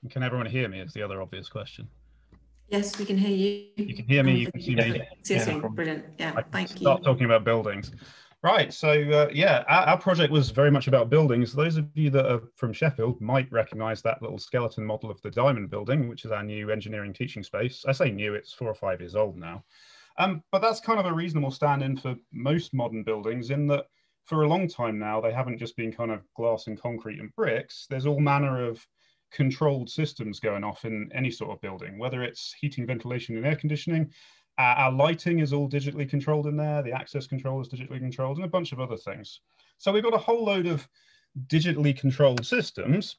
Can everyone hear me is the other obvious question. Yes, we can hear you. You can hear me, you can see me. Yeah, brilliant. Yeah, thank you. Start talking about buildings. Right, so yeah, our project was very much about buildings. Those of you that are from Sheffield might recognise that little skeleton model of the Diamond Building, which is our new engineering teaching space. I say new, it's 4 or 5 years old now. But that's kind of a reasonable stand-in for most modern buildings, in that for a long time now, they haven't just been kind of glass and concrete and bricks. There's all manner of controlled systems going off in any sort of building, whether it's heating, ventilation, and air conditioning. Our lighting is all digitally controlled in there. The access control is digitally controlled, and a bunch of other things. So we've got a whole load of digitally controlled systems.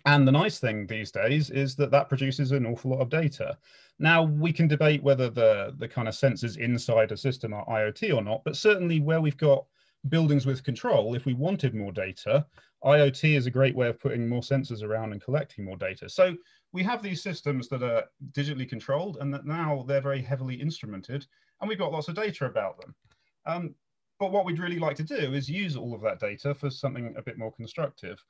And the nice thing these days is that that produces an awful lot of data. Now, we can debate whether the kind of sensors inside a system are IoT or not, but certainly where we've got buildings with control, if we wanted more data, IoT is a great way of putting more sensors around and collecting more data. So we have these systems that are digitally controlled, and that now they're very heavily instrumented, and we've got lots of data about them. But what we'd really like to do is use all of that data for something a bit more constructive.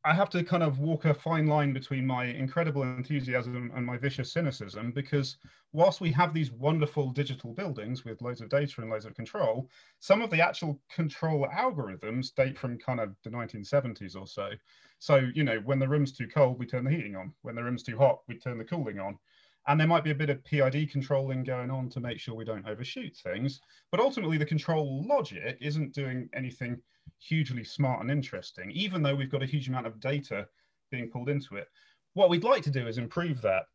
I have to kind of walk a fine line between my incredible enthusiasm and my vicious cynicism, because whilst we have these wonderful digital buildings with loads of data and loads of control, some of the actual control algorithms date from kind of the 1970s or so. So, you know, when the room's too cold, we turn the heating on. When the room's too hot, we turn the cooling on. And there might be a bit of PID controlling going on to make sure we don't overshoot things. But ultimately, the control logic isn't doing anything hugely smart and interesting, even though we've got a huge amount of data being pulled into it. What we'd like to do is improve that.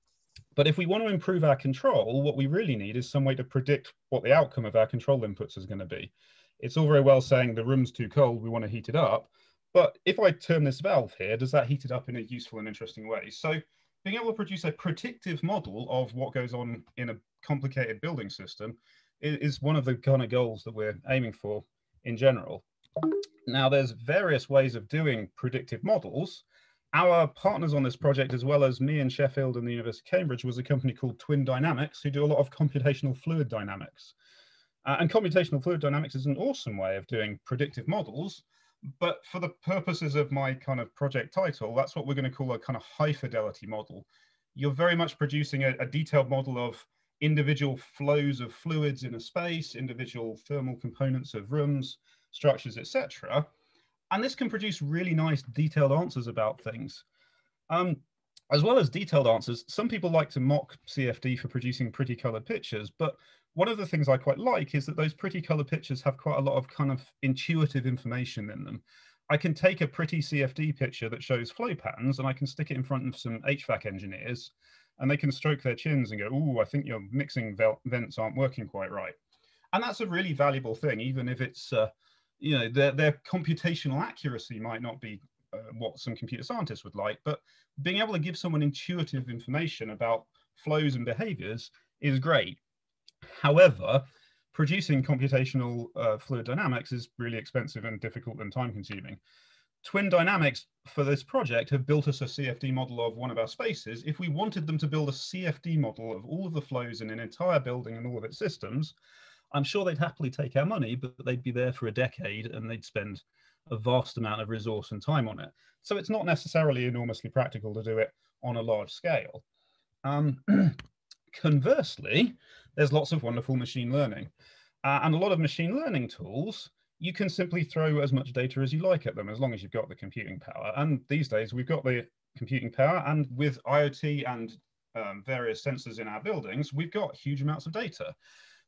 But if we want to improve our control, what we really need is some way to predict what the outcome of our control inputs is going to be. It's all very well saying the room's too cold, we want to heat it up. But if I turn this valve here, does that heat it up in a useful and interesting way? So being able to produce a predictive model of what goes on in a complicated building system is one of the kind of goals that we're aiming for in general. Now, there's various ways of doing predictive models. Our partners on this project, as well as me in Sheffield and the University of Cambridge, was a company called Twin Dynamics, who do a lot of computational fluid dynamics. And computational fluid dynamics is an awesome way of doing predictive models. But for the purposes of my kind of project title, that's what we're going to call a kind of high fidelity model. You're very much producing a detailed model of individual flows of fluids in a space, individual thermal components of rooms, structures, etc. And this can produce really nice detailed answers about things. As well as detailed answers, some people like to mock CFD for producing pretty colored pictures, but one of the things I quite like is that those pretty colored pictures have quite a lot of kind of intuitive information in them. I can take a pretty CFD picture that shows flow patterns and I can stick it in front of some HVAC engineers, and they can stroke their chins and go, "Ooh, I think your mixing vents aren't working quite right." And that's a really valuable thing, even if it's, you know, their computational accuracy might not be what some computer scientists would like, but being able to give someone intuitive information about flows and behaviors is great. However, producing computational fluid dynamics is really expensive and difficult and time consuming. Twin Dynamics for this project have built us a CFD model of one of our spaces. If we wanted them to build a CFD model of all of the flows in an entire building and all of its systems, I'm sure they'd happily take our money, but they'd be there for a decade and they'd spend a vast amount of resource and time on it. So it's not necessarily enormously practical to do it on a large scale. Conversely, there's lots of wonderful machine learning. And a lot of machine learning tools, you can simply throw as much data as you like at them, as long as you've got the computing power. And these days, we've got the computing power, and with IoT and various sensors in our buildings, we've got huge amounts of data.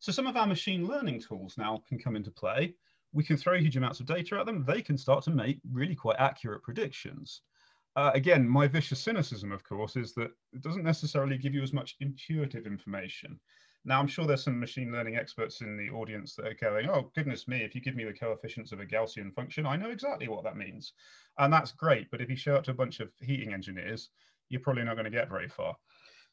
So some of our machine learning tools now can come into play. We can throw huge amounts of data at them. They can start to make really quite accurate predictions. Again, my vicious cynicism, of course, is that it doesn't necessarily give you as much intuitive information. Now, I'm sure there's some machine learning experts in the audience that are going, "Oh, goodness me, if you give me the coefficients of a Gaussian function, I know exactly what that means." And that's great, but if you show it to a bunch of heating engineers, you're probably not going to get very far.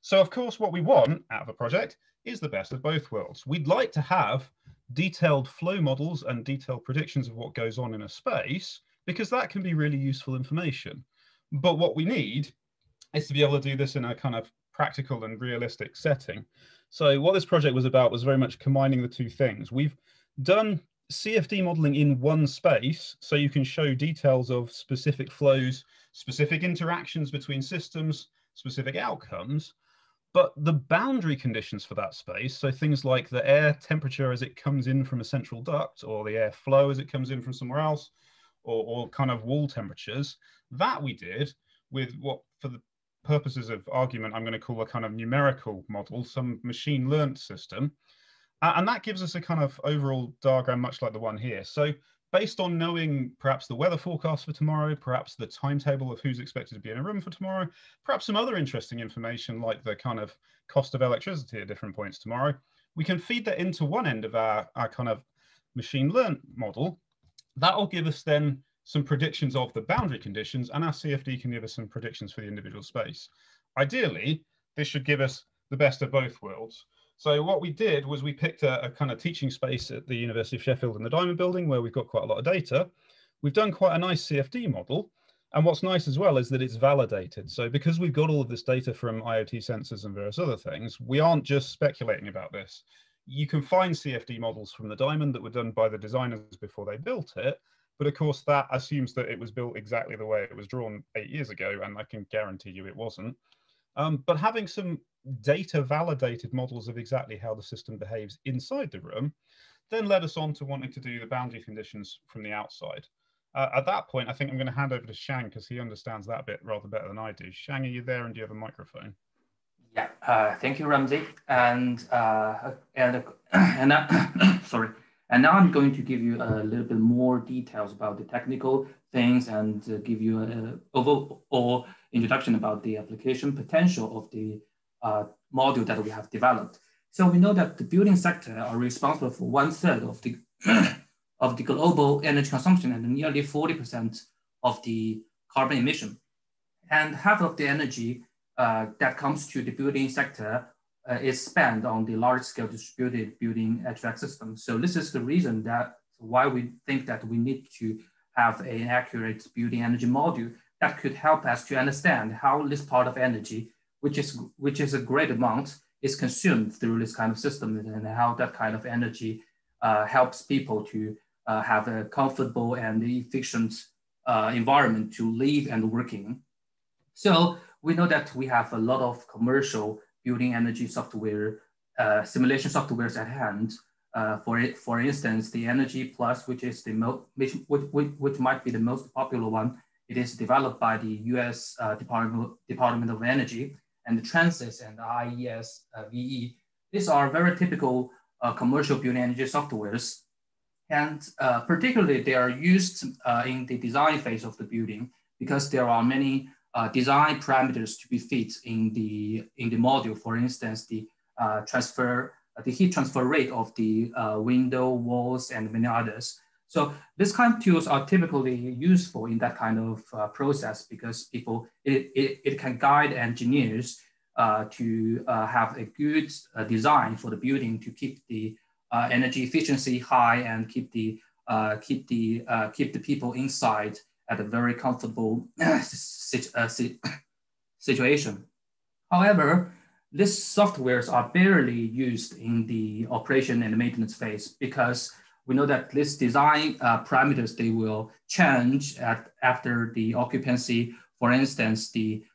So, of course, what we want out of a project is the best of both worlds. We'd like to have detailed flow models and detailed predictions of what goes on in a space, because that can be really useful information. But what we need is to be able to do this in a kind of practical and realistic setting. So what this project was about was very much combining the two things. We've done CFD modeling in one space, so you can show details of specific flows, specific interactions between systems, specific outcomes, but the boundary conditions for that space, so things like the air temperature as it comes in from a central duct, or the air flow as it comes in from somewhere else, or kind of wall temperatures, that we did with what, for the purposes of argument, I'm going to call a kind of numerical model, some machine learned system. And that gives us a kind of overall diagram, much like the one here. So based on knowing perhaps the weather forecast for tomorrow, perhaps the timetable of who's expected to be in a room for tomorrow, perhaps some other interesting information like the kind of cost of electricity at different points tomorrow, we can feed that into one end of our kind of machine learned model. That'll give us then some predictions of the boundary conditions, and our CFD can give us some predictions for the individual space. Ideally, this should give us the best of both worlds. So what we did was we picked a kind of teaching space at the University of Sheffield in the Diamond Building, where we've got quite a lot of data. We've done quite a nice CFD model. And what's nice as well is that it's validated. So because we've got all of this data from IoT sensors and various other things, we aren't just speculating about this. You can find CFD models from the Diamond that were done by the designers before they built it. But of course, that assumes that it was built exactly the way it was drawn 8 years ago, and I can guarantee you it wasn't. But having some data validated models of exactly how the system behaves inside the room then led us on to wanting to do the boundary conditions from the outside. At that point, I think I'm going to hand over to Shang because he understands that bit rather better than I do. Shang, are you there, and do you have a microphone? Yeah, thank you, Ramsey. And sorry. And now I'm going to give you a little bit more details about the technical things and give you an overall introduction about the application potential of the module that we have developed. So we know that the building sector are responsible for 1/3 of the of the global energy consumption and nearly 40% of the carbon emission. And half of the energy that comes to the building sector is spent on the large-scale distributed building HVAC system. So this is the reason that why we think that we need to have an accurate building energy module that could help us to understand how this part of energy, which is a great amount, is consumed through this kind of system, and how that kind of energy helps people to have a comfortable and efficient environment to live and work in. So we know that we have a lot of commercial building energy software, simulation softwares at hand. For instance, the Energy Plus, which is the which might be the most popular one. It is developed by the U.S. Department of Energy, and the Transys and IES VE. These are very typical commercial building energy softwares, and particularly they are used in the design phase of the building because there are many design parameters to be fit in the module. For instance, the heat transfer rate of the window, walls, and many others. So this kind of tools are typically useful in that kind of process because it can guide engineers to have a good design for the building to keep the energy efficiency high and keep the people inside at a very comfortable situation. However, these softwares are barely used in the operation and maintenance phase because we know that this design parameters, they will change after the occupancy. For instance, the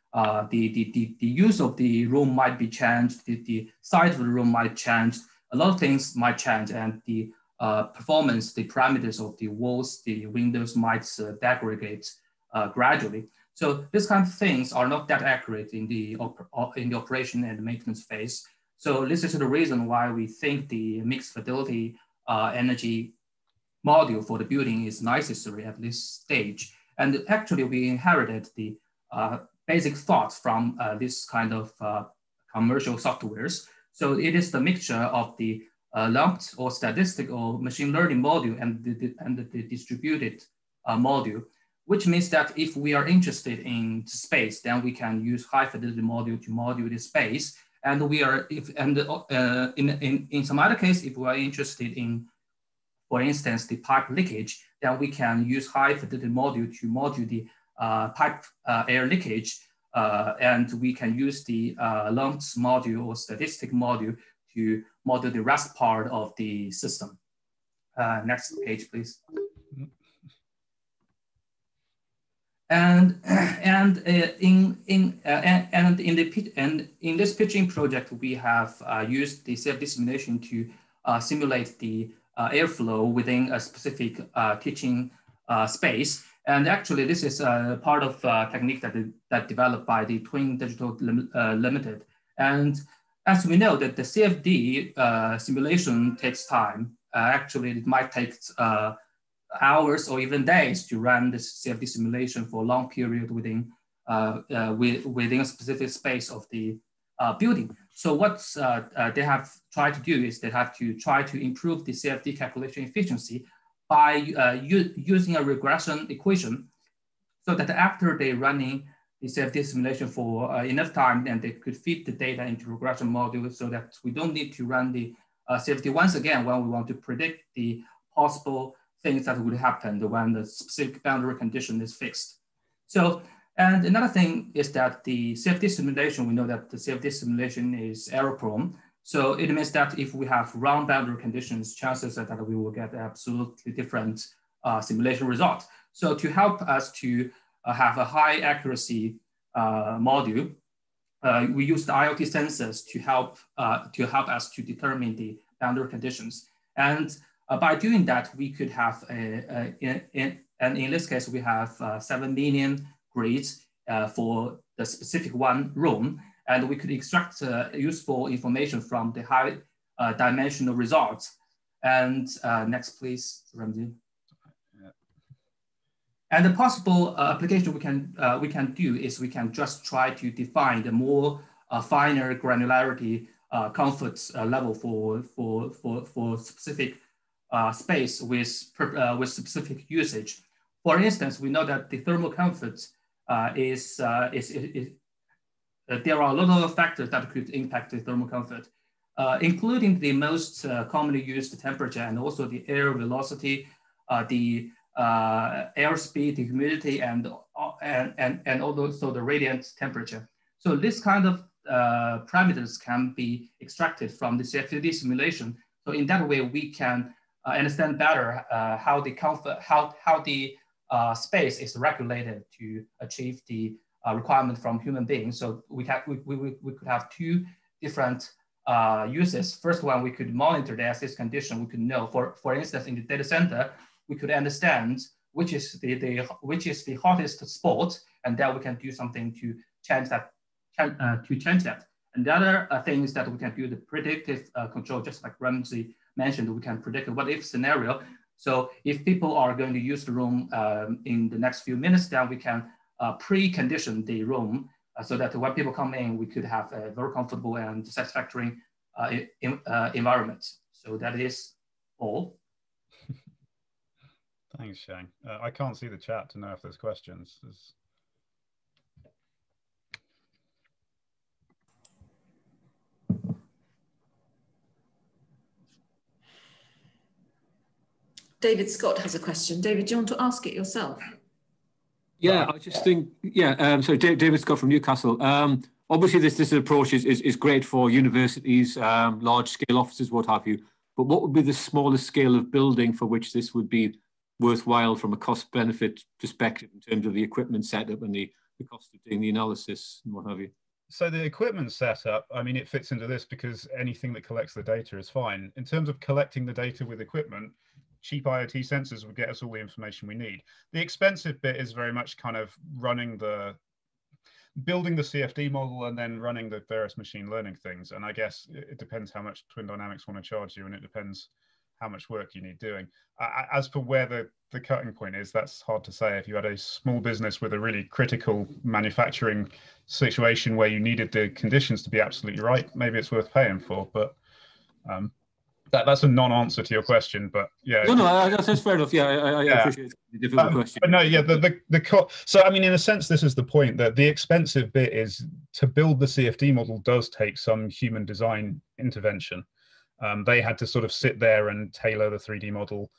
use of the room might be changed, the size of the room might change, a lot of things might change, and the performance, the parameters of the walls, the windows might degrade gradually. So these kind of things are not that accurate in the operation and maintenance phase. So this is the reason why we think the mixed fidelity energy module for the building is necessary at this stage. And actually we inherited the basic thoughts from this kind of commercial softwares. So it is the mixture of the lumped or statistical machine learning module and the distributed module, which means that if we are interested in space, then we can use high fidelity module to module the space. And we are, in some other case, if we are interested in, for instance, the pipe leakage, then we can use high fidelity module to module the pipe air leakage. And we can use the lumped module or statistic module to model the rest part of the system. Next page, please. And in this pitching project, we have used the CFD simulation to simulate the airflow within a specific teaching space. And actually, this is part of a technique that developed by the Twin Digital Limited. And as we know that the CFD simulation takes time. Actually, it might take hours or even days to run this CFD simulation for a long period within a specific space of the building. So what they have tried to do is they have to try to improve the CFD calculation efficiency by using a regression equation, so that after they running the CFD simulation for enough time, then they could feed the data into regression module, so that we don't need to run the CFD once again when we want to predict the possible things that would happen when the specific boundary condition is fixed. So, and another thing is that the CFD simulation, we know that the CFD simulation is error prone. So it means that if we have wrong boundary conditions, chances are that we will get absolutely different simulation result. So to help us to have a high accuracy module, we use the IoT sensors to help us to determine the boundary conditions. And by doing that, we could have, and in this case, we have 7 million grids for the specific one room, and we could extract useful information from the high dimensional results. And next, please, Ramzi. And the possible application we can do is we can just try to define the more finer granularity comfort level for specific space with specific usage. For instance, we know that the thermal comfort there are a lot of factors that could impact the thermal comfort, including the most commonly used temperature and also the air velocity, the air speed, the humidity, and also the radiant temperature. So this kind of parameters can be extracted from the CFD simulation. So in that way, we can understand better how the comfort, how the space is regulated to achieve the requirement from human beings. So we could have two different uses. First one, we could monitor the access condition. We could know, for instance, in the data center, we could understand which is the hottest spot, and then we can do something to change that. And the other thing is that we can do the predictive control, just like Ramsey mentioned. We can predict a what-if scenario. So if people are going to use the room in the next few minutes, then we can precondition the room so that when people come in, we could have a very comfortable and satisfactory environment. So that is all. Thanks, Shang. I can't see the chat to know if there's questions. David Scott has a question. David, do you want to ask it yourself? Yeah, I just think, so David Scott from Newcastle. Obviously, this approach is great for universities, large-scale offices, what have you. But what would be the smallest scale of building for which this would be worthwhile from a cost-benefit perspective in terms of the equipment setup and the cost of doing the analysis and what have you? So the equipment setup, I mean, it fits into this because anything that collects the data is fine. In terms of collecting the data with equipment, cheap IoT sensors will get us all the information we need. The expensive bit is very much kind of building the CFD model and then running the various machine learning things. And I guess it depends how much Twin Dynamics want to charge you, and it depends how much work you need doing. As for where the cutting point is, that's hard to say. If you had a small business with a really critical manufacturing situation where you needed the conditions to be absolutely right, maybe it's worth paying for. But that's a non-answer to your question. But yeah, no, that's fair enough. Yeah, I appreciate the difficult question. But no, yeah, so I mean, in a sense, this is the point, that the expensive bit is to build the CFD model does take some human design intervention. They had to sort of sit there and tailor the 3D model.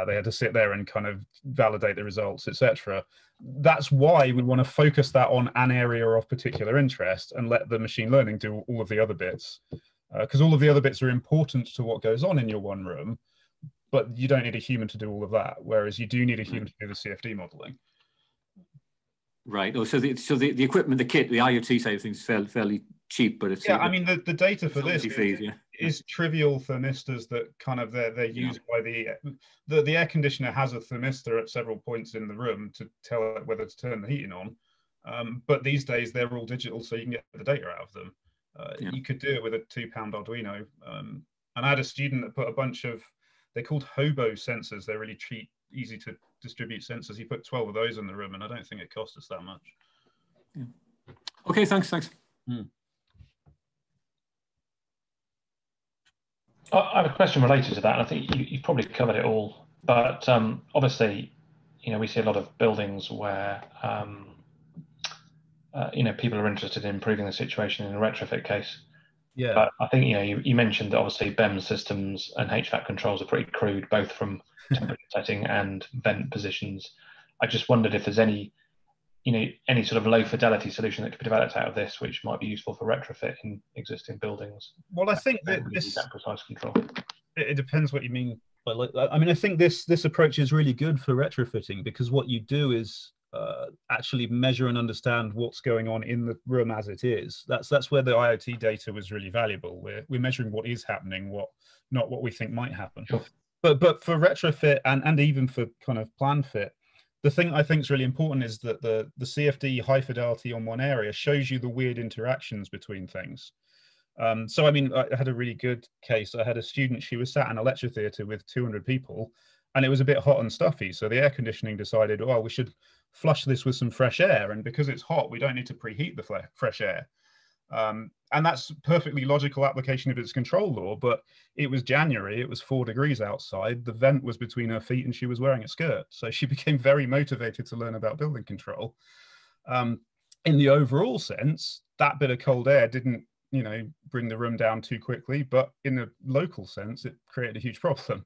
They had to sit there and kind of validate the results, etc. That's why we want to focus that on an area of particular interest and let the machine learning do all of the other bits, because all of the other bits are important to what goes on in your one room. but you don't need a human to do all of that. Whereas you do need a human to do the CFD modeling. Right. Oh, so the equipment, the kit, the IoT side of things is fairly cheap, but it's I mean the data for this fees, is trivial thermistors that kind of they're used by the air conditioner has a thermistor at several points in the room to tell it whether to turn the heating on. But these days they're all digital, so you can get the data out of them. You could do it with a £2 Arduino. And I had a student that put a bunch of, they're called hobo sensors. They're really cheap, easy to distribute sensors. He put 12 of those in the room, and I don't think it cost us that much. Yeah. Okay, thanks. I have a question related to that, and I think you probably covered it all. But obviously, we see a lot of buildings where people are interested in improving the situation in a retrofit case. Yeah. But I think you mentioned that obviously BEM systems and HVAC controls are pretty crude, both from temperature setting and vent positions. I just wondered if there's any sort of low fidelity solution that could be developed out of this, which might be useful for retrofit in existing buildings. Well, I think that that precise control. It depends what you mean by like that. I mean, I think this approach is really good for retrofitting, because what you do is actually measure and understand what's going on in the room as it is. That's where the IoT data was really valuable. We're measuring what is happening, not what we think might happen. Sure. But for retrofit and even for kind of plan fit, the thing I think is really important is that the CFD high fidelity on one area shows you the weird interactions between things. So I mean, I had a really good case. I had a student, she was sat in a lecture theatre with 200 people, and it was a bit hot and stuffy. So the air conditioning decided, oh, we should flush this with some fresh air. And because it's hot, we don't need to preheat the fresh air. And that's perfectly logical application of its control law, but it was January, it was 4 degrees outside, the vent was between her feet and she was wearing a skirt. So she became very motivated to learn about building control. In the overall sense, that bit of cold air didn't, bring the room down too quickly, but in a local sense, it created a huge problem.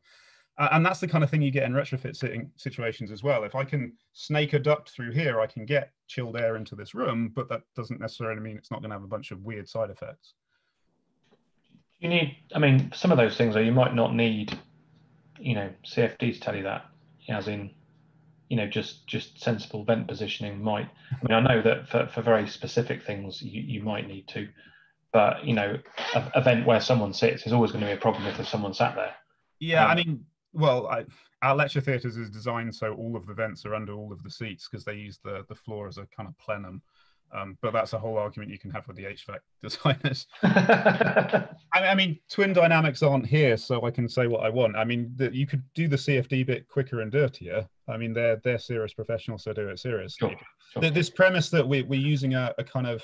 And that's the kind of thing you get in retrofit situations as well. If I can snake a duct through here, I can get chilled air into this room, but that doesn't necessarily mean it's not going to have a bunch of weird side effects. You need, some of those things, you might not need, CFD to tell you that, as in, just sensible vent positioning might. I know that for very specific things, you might need to, but, a vent where someone sits is always going to be a problem if there's someone sat there. Yeah, our lecture theatres is designed so all of the vents are under all of the seats because they use the floor as a kind of plenum. But that's a whole argument you can have with the HVAC designers. Twin dynamics aren't here, so I can say what I want. You could do the CFD bit quicker and dirtier. They're serious professionals, so do it seriously. Sure. This premise that we're using a kind of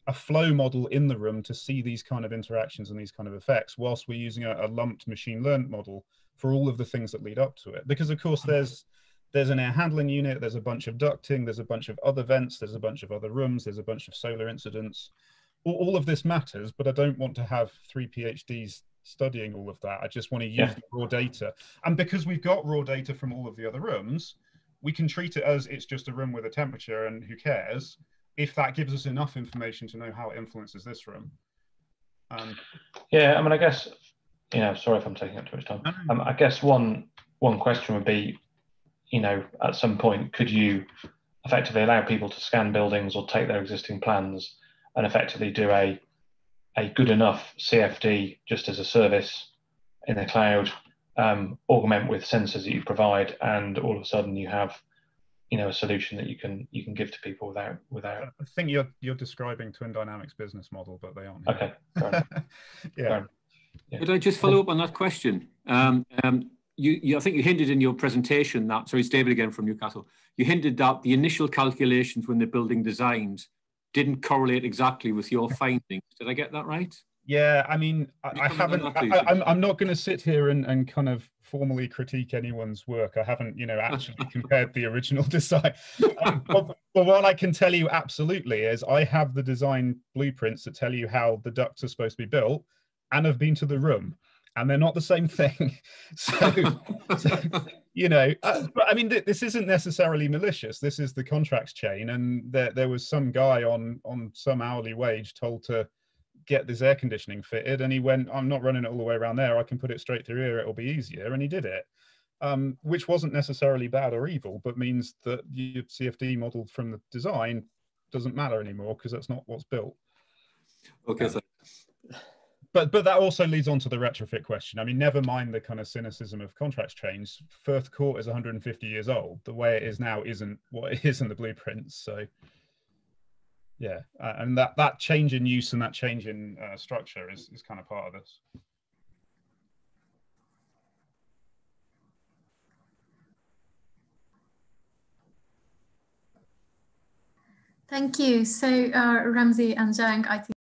a flow model in the room to see these kind of interactions and these kind of effects, whilst we're using a lumped machine learned model for all of the things that lead up to it. Because of course there's an air handling unit, there's a bunch of ducting, there's a bunch of other vents, there's a bunch of other rooms, there's a bunch of solar incidents. All of this matters, but I don't want to have 3 PhDs studying all of that. I just want to use the raw data. And because we've got raw data from all of the other rooms, we can treat it as it's just a room with a temperature and who cares, if that gives us enough information to know how it influences this room. I guess, sorry if I'm taking up too much time. I guess one question would be, at some point, could you effectively allow people to scan buildings or take their existing plans and effectively do a good enough CFD just as a service in the cloud, augment with sensors that you provide, and all of a sudden you have a solution that you can give to people without. I think you're describing Twin Dynamics business model, but they aren't. Okay. Fair enough. Yeah. Could I just follow up on that question? I think you hinted in your presentation that, sorry, it's David again from Newcastle. You hinted that the initial calculations when the building designed didn't correlate exactly with your findings. Did I get that right? Yeah, I haven't. I'm not going to sit here and kind of formally critique anyone's work. I haven't, actually compared the original design. But what I can tell you absolutely is I have the design blueprints that tell you how the ducts are supposed to be built, and have been to the room, and they're not the same thing. But this isn't necessarily malicious. This is the contracts chain, and there was some guy on some hourly wage told to get this air conditioning fitted, and he went, I'm not running it all the way around there, I can put it straight through here, it'll be easier, and he did it. Which wasn't necessarily bad or evil, but means that your CFD model from the design doesn't matter anymore because that's not what's built. Okay, so but that also leads on to the retrofit question. I mean, never mind the kind of cynicism of contracts change. Firth Court is 150 years old. The way it is now isn't what it is in the blueprints. So yeah, and that change in use and that change in structure is kind of part of this. Thank you. So Ramsey and Zhang, I think